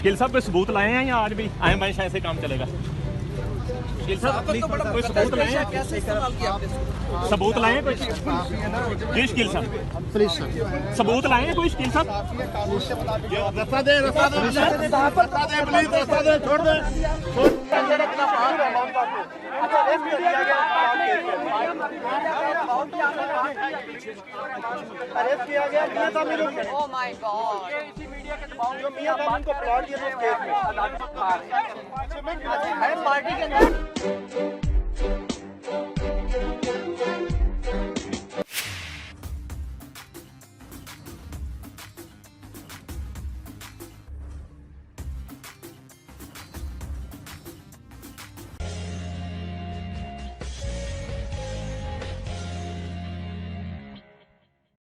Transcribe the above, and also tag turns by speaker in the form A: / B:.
A: शकील साहब कोई सबूत लाए हैं या आज भी आए बाएं शायद से काम चलेगा? शकील साहब कोई सबूत लाए हैं?
B: कैसे इस्तेमाल किया आपने?
A: सबूत लाए हैं कोई? जी शकील साहब
C: प्लीज सर,
A: सबूत लाए हैं कोई शकील साहब?
C: रास्ता दे प्लीज, रास्ता दे, छोड़ दे। अरेस्ट किया गया मियां तामिर को।
B: ओह माय गॉड,
C: ये इसी मीडिया के दबाव जो मियां तामिर को प्लॉट दिया था उस केस में
B: पार्टी के अंदर